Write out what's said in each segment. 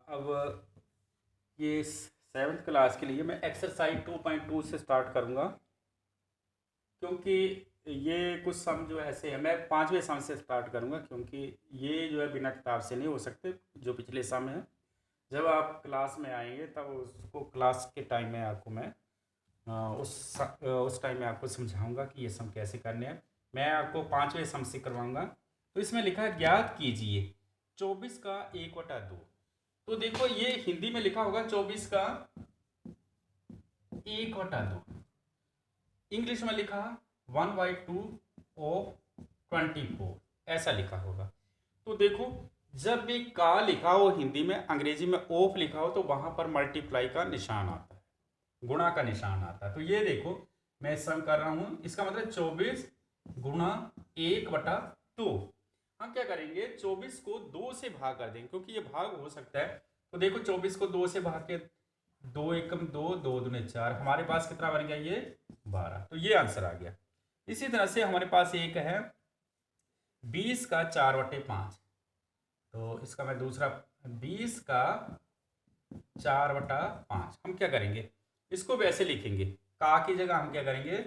अब ये 7th class के लिए मैं एक्सरसाइज 2.2 से स्टार्ट करूँगा, क्योंकि ये कुछ सम जो ऐसे है, मैं 5वें सम से स्टार्ट करूँगा, क्योंकि ये जो है बिना किताब से नहीं हो सकते। जो पिछले सम है, जब आप क्लास में आएंगे तब उसको क्लास के टाइम में आपको मैं उस टाइम में आपको समझाऊंगा कि ये सम कैसे करने हैं। मैं आपको 5वें सम से करवाऊंगा। तो इसमें लिखा है ज्ञात कीजिए 24 का 1/2। तो देखो ये हिंदी में लिखा होगा 24 का 1/2, इंग्लिश में लिखा 1/2 ऑफ 24, ऐसा लिखा होगा। तो देखो जब भी का लिखा हो हिंदी में, अंग्रेजी में ऑफ लिखा हो, तो वहां पर मल्टीप्लाई का निशान आता है, गुणा का निशान आता है। तो ये देखो मैं सम कर रहा हूं, इसका मतलब 24 गुणा 1/2। हम क्या करेंगे, 24 को 2 से भाग कर देंगे, क्योंकि ये भाग हो सकता है। तो देखो 24 को 2 से भाग के 2 एकम 2, 2 दूने 4, हमारे पास कितना बन गया, ये 12। तो ये आंसर आ गया। इसी तरह से हमारे पास एक है 20 का 4/5। तो इसका मैं दूसरा 20 का 4/5, हम क्या करेंगे, इसको वैसे लिखेंगे, का की जगह हम क्या करेंगे,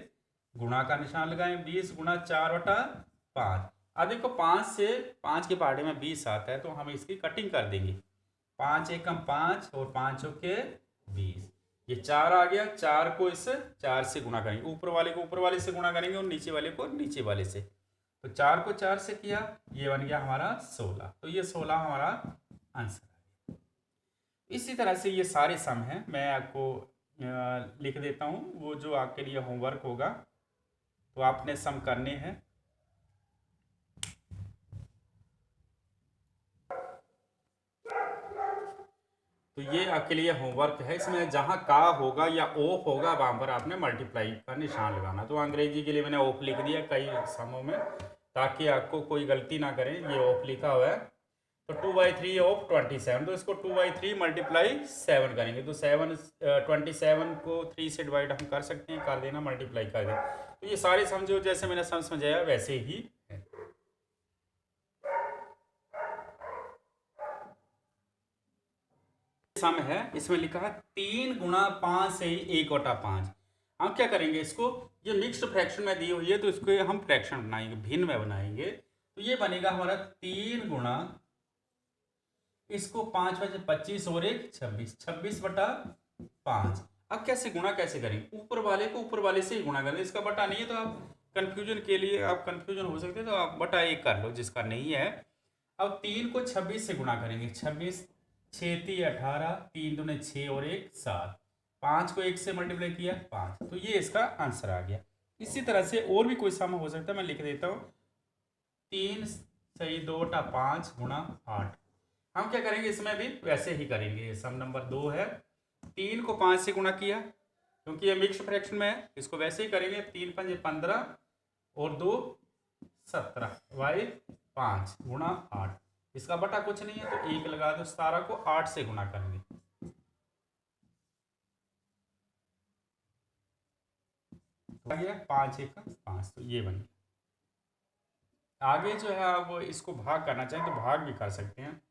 गुणा का निशान लगाएं, 20 गुणा 4/5। अब देखो 5 से 5 के पहाड़े में 20 आता है, तो हम इसकी कटिंग कर देंगे। 5 एकम 5 और 5 के 20, ये 4 आ गया। 4 को इस 4 से गुणा करेंगे, ऊपर वाले को ऊपर वाले से गुणा करेंगे और नीचे वाले को नीचे वाले से। तो 4 को 4 से किया, ये बन गया हमारा 16। तो ये 16 हमारा आंसर है। इसी तरह से ये सारे सम हैं, मैं आपको लिख देता हूँ, वो जो आपके लिए होमवर्क होगा, तो आपने सम करने हैं। तो ये आपके लिए होमवर्क है। इसमें जहाँ का होगा या ऑफ होगा वहाँ पर आपने मल्टीप्लाई का निशान लगाना। तो अंग्रेजी के लिए मैंने ऑफ लिख दिया कई समों में, ताकि आपको कोई गलती ना करें। ये ऑफ लिखा हुआ है, तो 2/3 ऑफ 27, तो इसको 2/3 मल्टीप्लाई 7 करेंगे। तो 27 को 3 से डिवाइड हम कर सकते हैं, कर देना, मल्टीप्लाई कर देना। तो ये सारे समझो जैसे मैंने सम समझाया वैसे ही है। सम है, इसमें लिखा है 3 गुणा 5 से 1/5। हम क्या करेंगे, इसको ये मिक्स्ड फ्रैक्शन में दी हुई है, तो इसको हम फ्रैक्शन बनाएंगे, भिन्न में बनाएंगे। तो ये बनेगा हमारा 3 गुणा, इसको 5 बचे 25 और 1 26, 26/5। अब कैसे गुणा कैसे करेंगे, ऊपर वाले को ऊपर वाले से ही गुणा करें। इसका बटा नहीं है, तो आप कंफ्यूजन के लिए आप कंफ्यूजन हो सकते हैं, तो आप बटा 1 कर लो जिसका नहीं है। अब 3 को 26 से गुणा करेंगे, 26 6 3 18, 3 दूने 6 और 1 7, 5 को 1 से मल्टीप्लाई किया 5। तो ये इसका आंसर आ गया। इसी तरह से और भी कोई सम हो सकता है, मैं लिख देता हूँ। 3 सही 2/5 गुणा 8। हम क्या करेंगे, इसमें भी वैसे ही करेंगे। सम नंबर 2 है, 3 को 5 से गुणा किया, क्योंकि ये मिक्स्ड फ्रैक्शन में है, इसको वैसे ही करेंगे। 3 पंजे 15 और 2 17 बाई 5 गुणा 8। इसका बटा कुछ नहीं है, तो 1 लगा दो। 17 को 8 से गुणा करेंगे, तो आ गया 5 1 5। तो ये बन गया। आगे जो है आप इसको भाग करना चाहें तो भाग भी कर सकते हैं,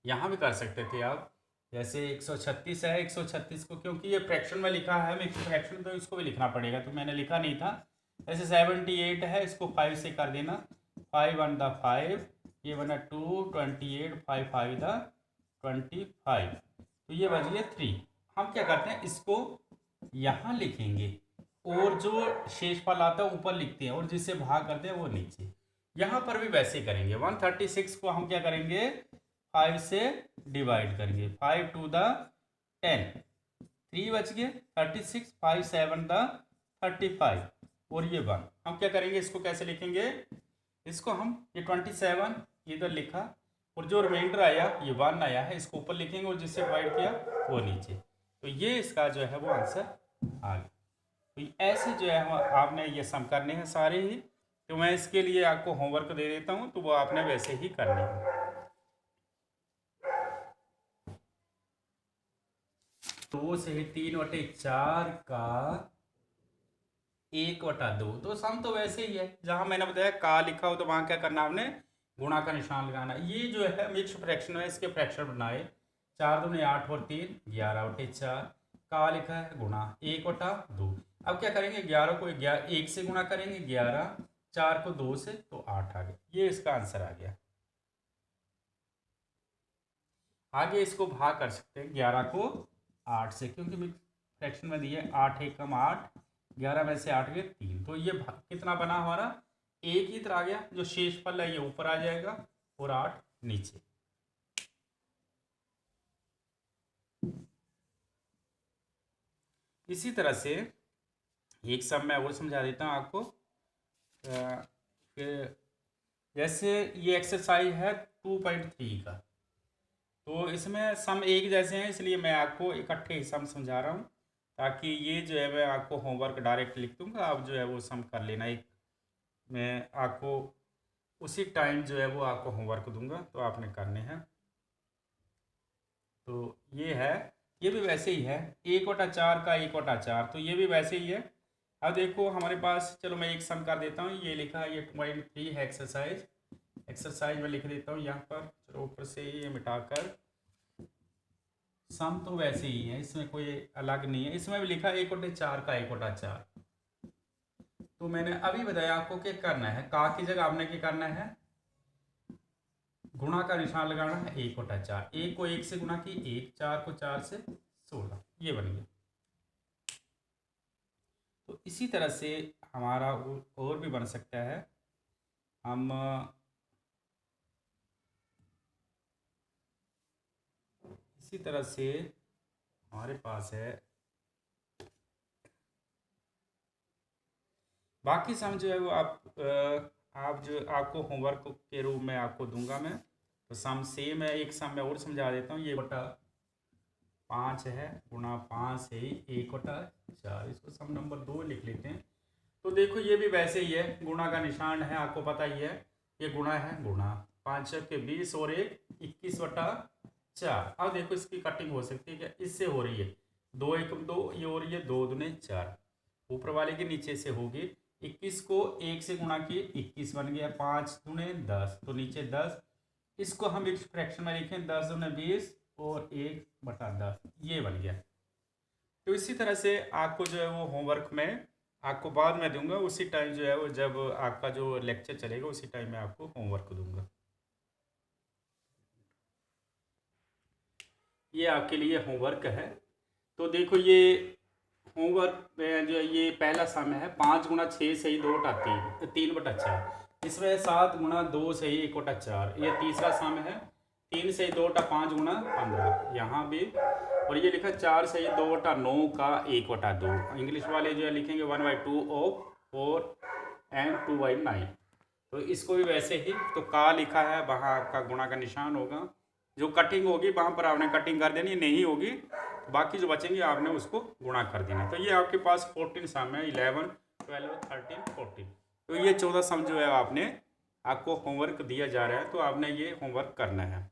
यहाँ भी कर सकते थे आप। जैसे 136 है, 136 को क्योंकि ये फ्रैक्शन में लिखा है मिक्स फ्रैक्शन, तो इसको भी लिखना पड़ेगा, तो मैंने लिखा नहीं था। जैसे 78 है, इसको 5 से कर देना, 5 1 द 5, ये बना 2 28, 5 5 द 25, तो ये बच गया 3। हम क्या करते हैं, इसको यहाँ लिखेंगे और जो शेषफल आता है ऊपर लिखते हैं, और जिससे भाग करते हैं वो नीचे। यहाँ पर भी वैसे करेंगे। 136 को हम क्या करेंगे, 5 से डिवाइड करेंगे, 5 2 द 10, 3 बच गए, 36 5 7 द 35 और ये 1। हम क्या करेंगे, इसको कैसे लिखेंगे, इसको हम ये 27 इधर लिखा, और जो रिमाइंडर आया ये 1 आया है, इसको ऊपर लिखेंगे और जिससे डिवाइड किया वो नीचे। तो ये इसका जो है वो आंसर आ गया। तो ऐसे जो है आपने ये सम करने हैं सारे ही। तो मैं इसके लिए आपको होमवर्क दे देता हूँ, तो वो आपने वैसे ही करने हैं। 2 से 3/4 का 1/2। तो सम तो वैसे ही है, जहां मैंने बताया का लिखा हो तो वहां क्या करना, आपने गुणा का निशान लगाना। ये जो है मिक्स फ्रैक्शन है, इसके फ्रैक्शन बनाए, 4 दूनी 8 और 3 11 बटे 4। का लिखा है गुणा 1/2। अब क्या करेंगे, 11 को 1 से गुणा करेंगे 11, 4 को 2 से तो 8 आ गया। ये इसका आंसर आ गया। आगे इसको भाग कर सकते हैं 11 को 8 से, क्योंकि फ्रैक्शन में दिया 8 एकम 8, 11 में से 8 गए 3, तो ये कितना बना हमारा, 1 ही तरह आ गया। जो शेषफल है ये ऊपर आ जाएगा और 8 नीचे। इसी तरह से एक सम मैं और समझा देता हूँ आपको। फिर जैसे ये एक्सरसाइज है 2.3 का, तो इसमें सम एक जैसे हैं, इसलिए मैं आपको इकट्ठे सम समझा रहा हूँ, ताकि ये जो है मैं आपको होमवर्क डायरेक्ट लिख दूँगा, आप जो है वो सम कर लेना। एक मैं आपको उसी टाइम जो है वो आपको होमवर्क दूंगा, तो आपने करने हैं। तो ये है, ये भी वैसे ही है 1/4 का 1/4, तो ये भी वैसे ही है। अब देखो हमारे पास, चलो मैं एक सम कर देता हूँ। ये लिखा है, ये 2.3 है एक्सरसाइज में लिख देता हूँ यहाँ पर। चलो ऊपर से ये मिटाकर, सम तो वैसे ही है, इसमें कोई अलग नहीं है। इसमें भी लिखा है 1/4 का 1/4। तो मैंने अभी बताया आपको क्या करना है, का की जगह आपने क्या करना है, गुणा का निशान लगाना है 1/4। 1 को 1 से गुणा की 1, 4 को 4 से 16, ये बन गया। तो इसी तरह से हमारा और भी बन सकता है। हम इसी तरह से हमारे पास है बाकी सम जो है वो आप जो आपको होमवर्क के रूप में आपको दूंगा मैं। तो सम सेम है, एक सम मैं और समझा देता हूँ। ये 5 है, गुणा 5 है 1/4, इसको सम नंबर 2 लिख लेते हैं। तो देखो ये भी वैसे ही है, गुणा का निशान है, आपको पता ही है, ये गुणा है, गुणा 5 के 20 और 1 21/4। अब देखो इसकी कटिंग हो सकती है क्या, इससे हो रही है 2 एकम 2, ये हो रही है 2 दूने 4, ऊपर वाले के नीचे से होगी। 21 को 1 से गुणा किए 21 बन गया, 5 दूने 10, तो नीचे 10। इसको हम एक फ्रैक्शन में लिखें 10 दूने 20 और 1/10, ये बन गया। तो इसी तरह से आपको जो है वो होमवर्क में आपको बाद में दूंगा, उसी टाइम जो है वो जब आपका जो लेक्चर चलेगा उसी टाइम में आपको होमवर्क दूंगा। ये आपके लिए होमवर्क है। तो देखो ये होमवर्क में जो है ये पहला सम है 5 गुणा 6 सही 2/3, 3/4। इसमें 7 गुणा 2 सही 1/4। ये तीसरा सम है 3 सही 2/5 गुणा 15, यहाँ भी। और ये लिखा 4 सही 2/9 का 1/2। इंग्लिश वाले जो है लिखेंगे 1/2 ऑफ 4 एंड 2/9। तो इसको भी वैसे ही, तो का लिखा है वहाँ आपका गुणा का निशान होगा, जो कटिंग होगी वहाँ पर आपने कटिंग कर देनी, नहीं होगी बाकी जो बचेंगे आपने उसको गुणा कर देना। तो ये आपके पास 14 सम है, 11 12 13 14। तो ये 14 सम जो है आपको होमवर्क दिया जा रहा है, तो आपने ये होमवर्क करना है।